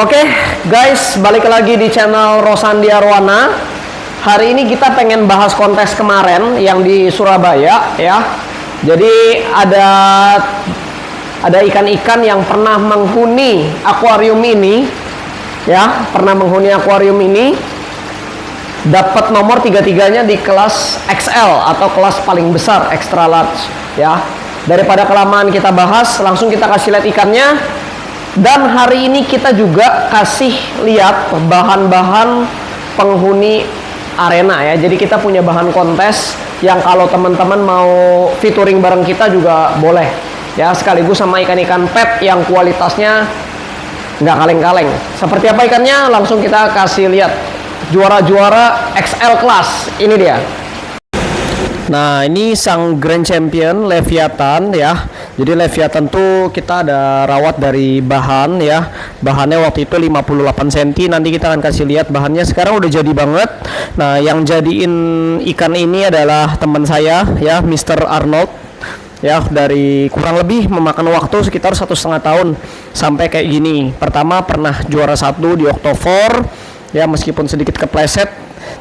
Oke, guys, balik lagi di channel Rosandi Arwana. Hari ini kita pengen bahas kontes kemarin yang di Surabaya ya. Jadi ada ikan-ikan yang pernah menghuni akuarium ini ya, dapat nomor tiga-tiganya di kelas XL atau kelas paling besar, extra large ya. Daripada kelamaan kita bahas, langsung kita kasih lihat ikannya. Dan hari ini kita juga kasih lihat bahan-bahan penghuni arena ya. Jadi kita punya bahan kontes yang kalau teman-teman mau featuring bareng kita juga boleh ya, sekaligus sama ikan-ikan pet yang kualitasnya nggak kaleng-kaleng. Seperti apa ikannya? Langsung kita kasih lihat. Juara-juara XL class, ini dia. Nah, ini sang Grand Champion Leviathan ya. Jadi Leviathan tuh kita ada rawat dari bahan ya. Bahannya waktu itu 58 cm. Nanti kita akan kasih lihat bahannya. Sekarang udah jadi banget. Nah, yang jadiin ikan ini adalah teman saya ya, Mr. Arnold. Ya, dari kurang lebih memakan waktu sekitar 1,5 tahun sampai kayak gini. Pertama pernah juara 1 di Oktober ya, meskipun sedikit kepleset,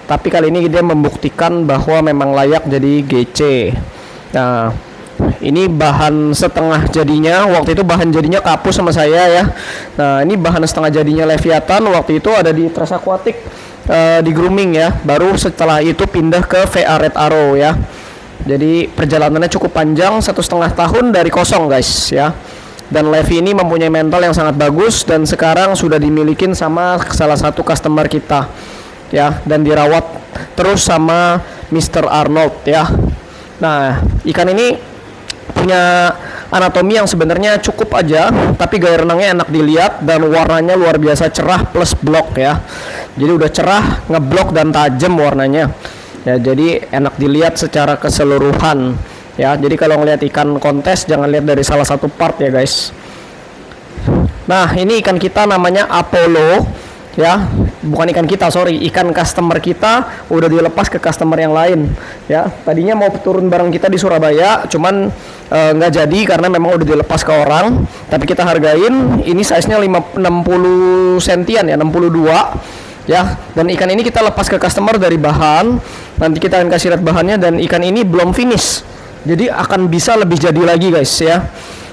tapi kali ini dia membuktikan bahwa memang layak jadi GC. Nah, ini bahan setengah jadinya. Waktu itu bahan jadinya kapus sama saya ya. Nah, ini bahan setengah jadinya Leviathan. Waktu itu ada di Trace Aquatic di grooming ya. Baru setelah itu pindah ke VA Red Arrow ya. Jadi perjalanannya cukup panjang, 1,5 tahun dari kosong guys ya. Dan Levi ini mempunyai mental yang sangat bagus dan sekarang sudah dimilikin sama salah satu customer kita ya, dan dirawat terus sama Mr. Arnold ya. Nah, ikan ini punya anatomi yang sebenarnya cukup aja, tapi gaya renangnya enak dilihat dan warnanya luar biasa cerah plus blok ya. Jadi udah cerah, ngeblok dan tajam warnanya ya, jadi enak dilihat secara keseluruhan ya. Jadi kalau ngelihat ikan kontes jangan lihat dari salah satu part ya guys. Nah, ini ikan kita namanya Apollo ya, bukan ikan kita, sorry, ikan customer kita udah dilepas ke customer yang lain ya. Tadinya mau turun bareng kita di Surabaya, cuman nggak jadi karena memang udah dilepas ke orang. Tapi kita hargain, ini size nya 60 sentian ya, 62 ya. Dan ikan ini kita lepas ke customer dari bahan. Nanti kita akan kasih lihat bahannya, dan ikan ini belum finish, jadi akan bisa lebih jadi lagi guys ya.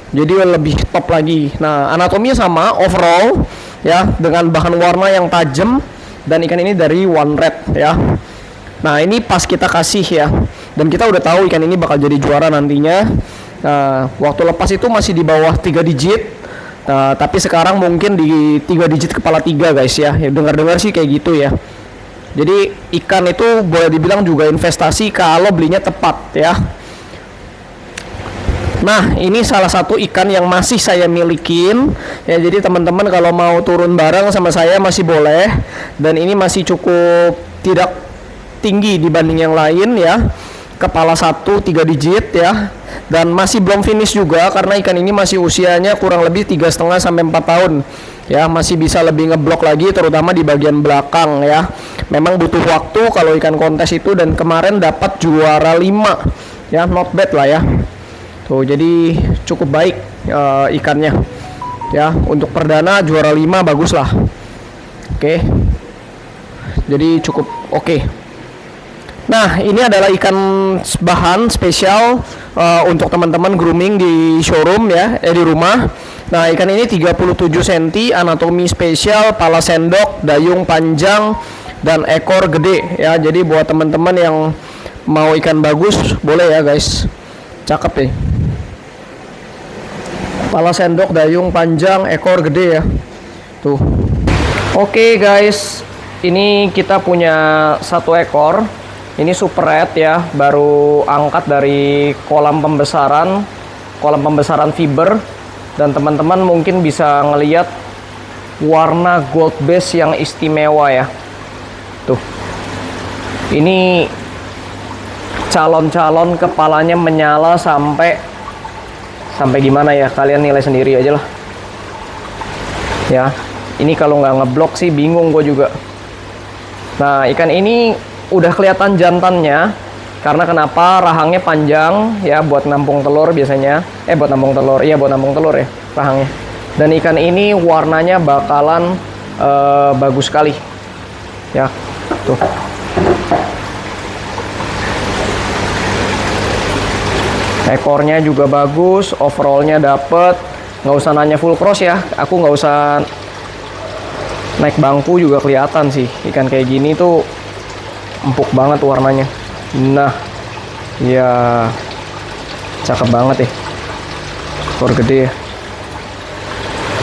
Jadi lebih top lagi. Nah, anatominya sama overall ya, dengan bahan warna yang tajam, dan ikan ini dari One Red ya. Nah, ini pas kita kasih ya, dan kita udah tahu ikan ini bakal jadi juara nantinya. Nah, waktu lepas itu masih di bawah 3 digit. Nah, tapi sekarang mungkin di 3 digit kepala 3 guys ya. Dengar-dengar sih kayak gitu ya. Jadi ikan itu boleh dibilang juga investasi kalau belinya tepat ya. Nah, ini salah satu ikan yang masih saya milikin ya. Jadi teman-teman kalau mau turun bareng sama saya masih boleh, dan ini masih cukup tidak tinggi dibanding yang lain ya. Kepala 1 3 digit ya, dan masih belum finish juga karena ikan ini masih usianya kurang lebih 3,5 sampai 4 tahun ya. Masih bisa lebih ngeblok lagi, terutama di bagian belakang ya. Memang butuh waktu kalau ikan kontes itu, dan kemarin dapat juara 5 ya, not bad lah ya. Tuh, jadi cukup baik ikannya ya. Untuk perdana juara 5 bagus lah. Oke. Jadi cukup oke. Nah, ini adalah ikan bahan spesial untuk teman-teman grooming di showroom ya, di rumah. Nah, ikan ini 37 cm, anatomi spesial, pala sendok, dayung panjang, dan ekor gede ya. Jadi buat teman-teman yang mau ikan bagus boleh ya guys. Cakep ya. Pala sendok, dayung panjang, ekor gede ya. Tuh. Oke guys, ini kita punya satu ekor. Ini super red ya, baru angkat dari kolam pembesaran fiber, dan teman-teman mungkin bisa ngelihat warna gold base yang istimewa ya. Tuh. Ini calon-calon kepalanya menyala sampai gimana ya, kalian nilai sendiri aja lah ya. Ini kalau nggak ngeblok sih bingung gue juga. Nah, ikan ini udah kelihatan jantannya karena kenapa, rahangnya panjang ya, buat nampung telur biasanya. Buat nampung telur ya, rahangnya. Dan ikan ini warnanya bakalan bagus sekali. Ya, tuh. Ekornya juga bagus, overallnya dapet. Nggak usah nanya full cross ya, aku nggak usah naik bangku juga kelihatan sih. Ikan kayak gini tuh empuk banget warnanya. Nah, ya cakep banget ya. Ekor gede ya.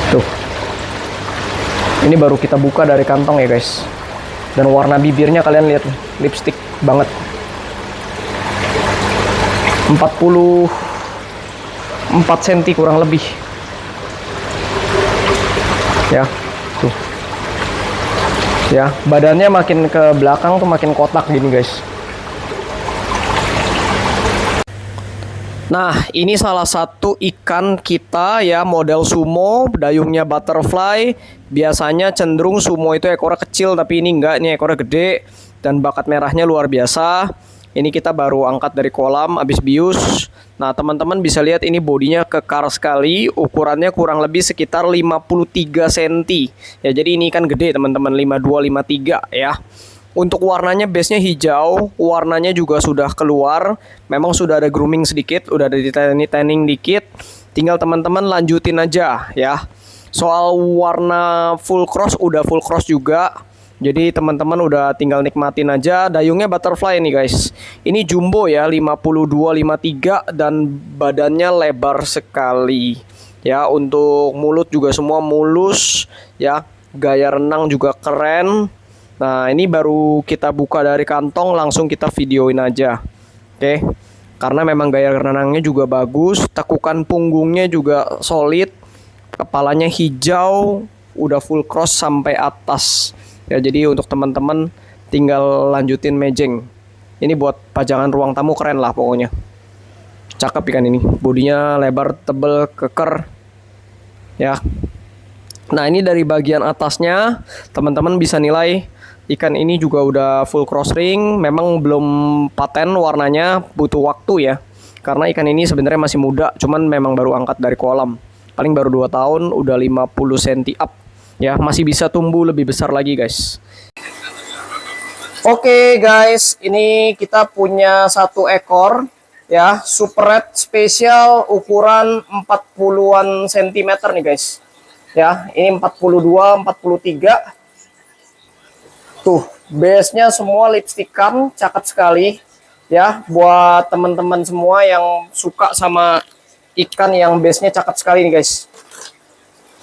Tuh. Ini baru kita buka dari kantong ya guys. Dan warna bibirnya kalian lihat nih, lipstick banget. 44 cm kurang lebih. Ya, tuh. Ya, badannya makin ke belakang tuh makin kotak gini guys. Nah, ini salah satu ikan kita ya, model sumo, dayungnya butterfly. Biasanya cenderung sumo itu ekornya kecil, tapi ini enggak, ini ekornya gede dan bakat merahnya luar biasa. Ini kita baru angkat dari kolam habis bius. Nah, teman-teman bisa lihat ini bodinya kekar sekali, ukurannya kurang lebih sekitar 53 cm. Ya, jadi ini ikan gede teman-teman, 52 53 ya. Untuk warnanya base-nya hijau, warnanya juga sudah keluar. Memang sudah ada grooming sedikit, udah ada tanning dikit. Tinggal teman-teman lanjutin aja ya. Soal warna full cross, udah full cross juga. Jadi teman-teman udah tinggal nikmatin aja. Dayungnya butterfly nih guys. Ini jumbo ya, 52 53 dan badannya lebar sekali. Ya, untuk mulut juga semua mulus ya. Gaya renang juga keren. Nah, ini baru kita buka dari kantong, langsung kita videoin aja. Oke. Karena memang gaya renangnya juga bagus, tekukan punggungnya juga solid, kepalanya hijau, udah full cross sampai atas. Ya, jadi untuk teman-teman tinggal lanjutin mejeng. Ini buat pajangan ruang tamu keren lah pokoknya. Cakep ikan ini, bodinya lebar, tebel, keker. Ya. Nah, ini dari bagian atasnya, teman-teman bisa nilai ikan ini juga udah full cross ring. Memang belum paten warnanya, butuh waktu ya. Karena ikan ini sebenarnya masih muda, cuman memang baru angkat dari kolam. Paling baru 2 tahun, udah 50 cm up. Ya, masih bisa tumbuh lebih besar lagi guys. Oke guys, ini kita punya satu ekor ya, super red spesial ukuran 40-an cm nih guys. Ya, ini 42, 43. Tuh, base-nya semua lipstikan, cakep sekali. Ya, buat teman-teman semua yang suka sama ikan yang base-nya cakep sekali nih guys.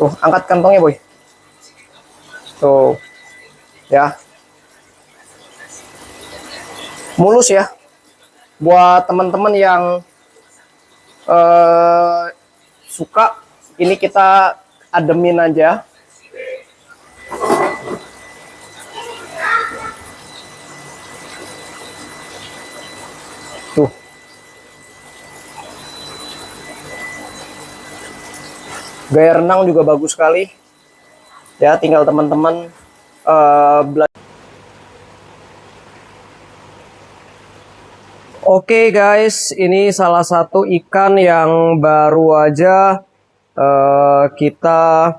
Tuh, angkat kantongnya boy. Tuh, ya. Mulus ya. Buat teman-teman yang suka, ini kita ademin aja. Tuh. Gaya renang juga bagus sekali. Ya, tinggal teman-teman belajar. Oke guys, ini salah satu ikan yang baru aja kita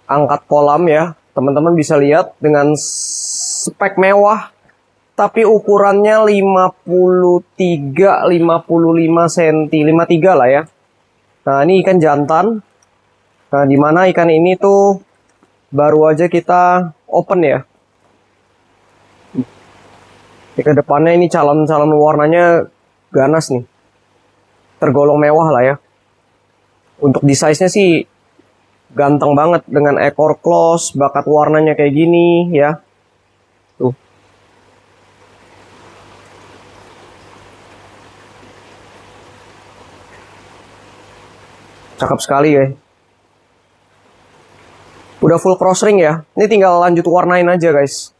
angkat kolam ya. Teman-teman bisa lihat dengan spek mewah. Tapi ukurannya 53, 55 cm, 53 lah ya. Nah, ini ikan jantan. Nah, dimana ikan ini tuh baru aja kita open ya. Ke depannya ini calon-calon warnanya ganas nih. Tergolong mewah lah ya. Untuk di size-nya sih ganteng banget dengan ekor close, bakat warnanya kayak gini ya. Tuh. Cakep sekali ya. Udah full cross ring ya. Ini tinggal lanjut warnain aja guys.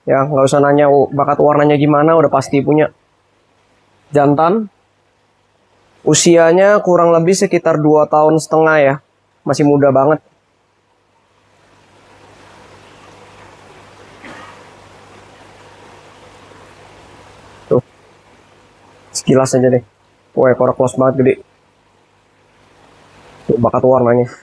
Ya, nggak usah nanya bakat warnanya gimana, udah pasti punya. Jantan. Usianya kurang lebih sekitar 2 tahun setengah ya. Masih muda banget. Tuh. Sekilas aja deh. Wah, ekor close banget gede. Tuh, bakat warnanya.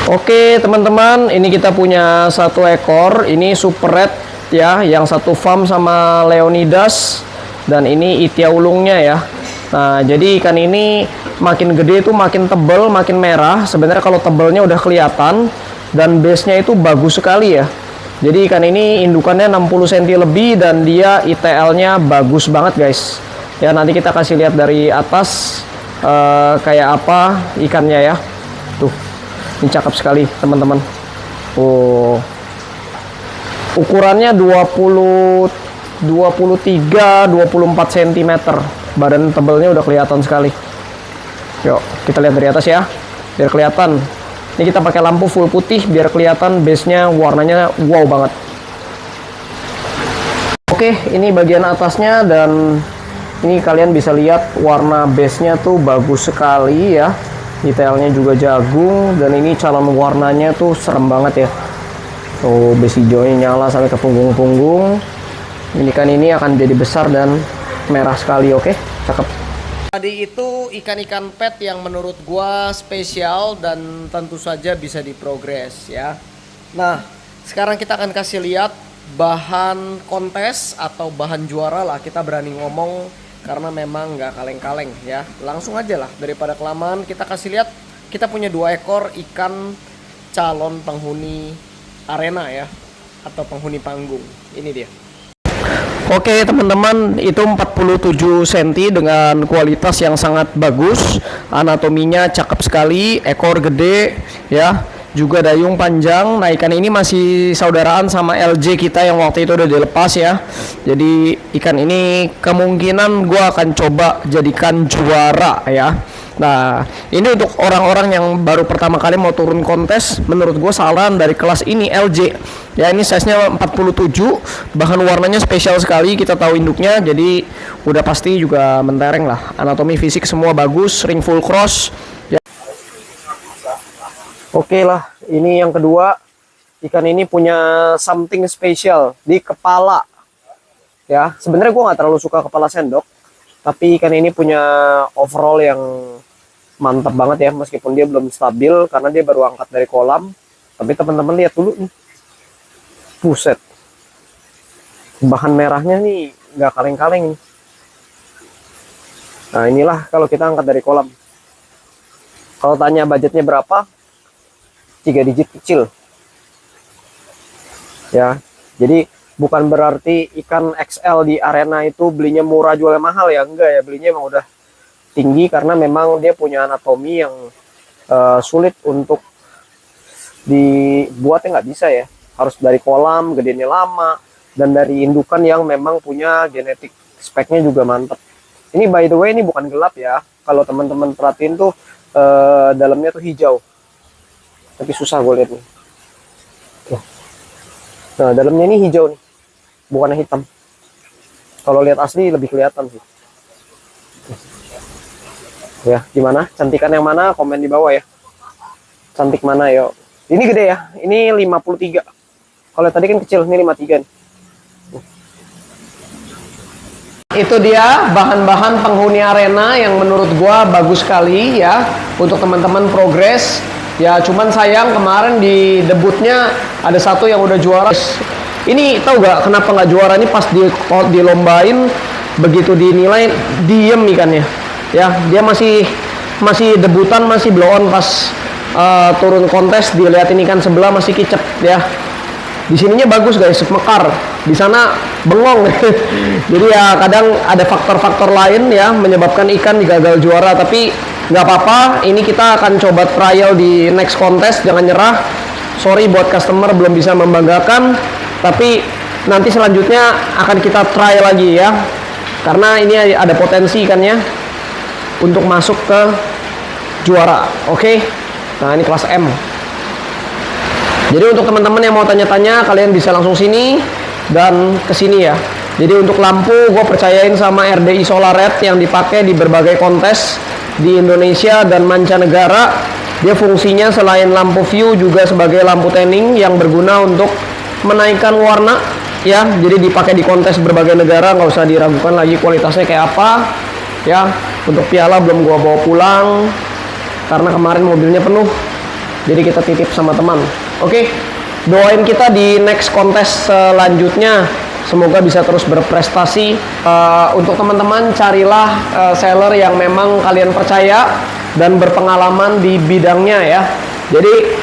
Oke teman-teman, ini kita punya satu ekor, ini super red ya, yang satu farm sama Leonidas, dan ini itia ulungnya ya. Nah jadi ikan ini makin gede itu makin tebel, makin merah. Sebenarnya kalau tebelnya udah kelihatan, dan base nya itu bagus sekali ya. Jadi ikan ini indukannya 60 cm lebih, dan dia ITL nya bagus banget guys ya. Nanti kita kasih lihat dari atas kayak apa ikannya ya. Tuh, ini cakep sekali teman-teman. Oh, ukurannya 23-24 cm. Badan tebelnya udah kelihatan sekali. Yuk kita lihat dari atas ya, biar kelihatan. Ini kita pakai lampu full putih biar kelihatan base-nya warnanya wow banget. Oke, ini bagian atasnya, dan ini kalian bisa lihat warna base-nya tuh bagus sekali ya. Detailnya juga jagung, dan ini calon warnanya tuh serem banget ya. Tuh base hijaunya nyala sampai ke punggung-punggung. Ini kan ini akan jadi besar dan merah sekali. Oke, cakep. Tadi itu ikan-ikan pet yang menurut gua spesial dan tentu saja bisa diprogres ya. Nah, sekarang kita akan kasih lihat bahan kontes atau bahan juara lah, kita berani ngomong karena memang nggak kaleng-kaleng ya. Langsung aja lah, daripada kelamaan kita kasih lihat. Kita punya 2 ekor ikan calon penghuni arena ya, atau penghuni panggung. Ini dia. Oke teman-teman, itu 47 cm dengan kualitas yang sangat bagus. Anatominya cakep sekali, ekor gede ya, juga dayung panjang. Nah ikan ini masih saudaraan sama LJ kita yang waktu itu udah dilepas ya. Jadi ikan ini kemungkinan gue akan coba jadikan juara ya. Nah ini untuk orang-orang yang baru pertama kali mau turun kontes, menurut gue saran dari kelas ini LJ ya. Ini size nya 47, bahan warnanya spesial sekali. Kita tahu induknya, jadi udah pasti juga mentereng lah. Anatomi fisik semua bagus, ring full cross ya. Oke lah, ini yang kedua. Ikan ini punya something special di kepala ya. Sebenarnya gue nggak terlalu suka kepala sendok, tapi ikan ini punya overall yang mantap banget ya, meskipun dia belum stabil karena dia baru angkat dari kolam. Tapi teman-teman lihat dulu nih, buset, bahan merahnya nih nggak kaleng-kaleng. Nah inilah kalau kita angkat dari kolam. Kalau tanya budgetnya berapa, 3 digit kecil ya. Jadi bukan berarti ikan XL di arena itu belinya murah jualnya mahal ya, enggak ya. Belinya emang udah tinggi karena memang dia punya anatomi yang sulit untuk dibuatnya, nggak bisa ya. Harus dari kolam, gedenya lama, dan dari indukan yang memang punya genetik speknya juga mantap. Ini by the way ini bukan gelap ya. Kalau teman-teman perhatiin tuh dalamnya tuh hijau, tapi susah gue lihat nih. Nah dalamnya ini hijau nih, bukannya hitam. Kalau lihat asli lebih kelihatan sih. Ya gimana, cantikan yang mana, komen di bawah ya. Cantik mana yuk. Ini gede ya, ini 53. Kalau tadi kan kecil, ini 53 nih. Itu dia bahan-bahan penghuni arena yang menurut gua bagus sekali ya, untuk teman-teman progres ya. Cuman sayang kemarin di debutnya ada satu yang udah juara. Ini tahu gak kenapa nggak juara? Ini pas dilombain, begitu dinilai diem ikannya ya. Dia masih debutan, masih blow on. Pas turun kontes dilihatin ikan sebelah masih kicep ya. Di sininya bagus guys, mekar. Di sana bengong. Jadi ya kadang ada faktor-faktor lain ya menyebabkan ikan gagal juara. Tapi nggak apa-apa. Ini kita akan coba trial di next kontes. Jangan nyerah. Sorry buat customer belum bisa membanggakan. Tapi nanti selanjutnya akan kita try lagi ya. Karena ini ada potensi ikannya untuk masuk ke juara. Oke. Nah ini kelas M. Jadi untuk teman-teman yang mau tanya-tanya, kalian bisa langsung sini dan kesini ya. Jadi untuk lampu, gue percayain sama RDI Solar Red yang dipakai di berbagai kontes di Indonesia dan mancanegara. Dia fungsinya selain lampu view juga sebagai lampu tanning yang berguna untuk menaikkan warna ya. Jadi dipakai di kontes berbagai negara, nggak usah diragukan lagi kualitasnya kayak apa ya. Untuk piala belum gue bawa pulang karena kemarin mobilnya penuh. Jadi kita titip sama teman. Oke, doain kita di next kontes selanjutnya. Semoga bisa terus berprestasi. Untuk teman-teman, carilah seller yang memang kalian percaya dan berpengalaman di bidangnya ya. Jadi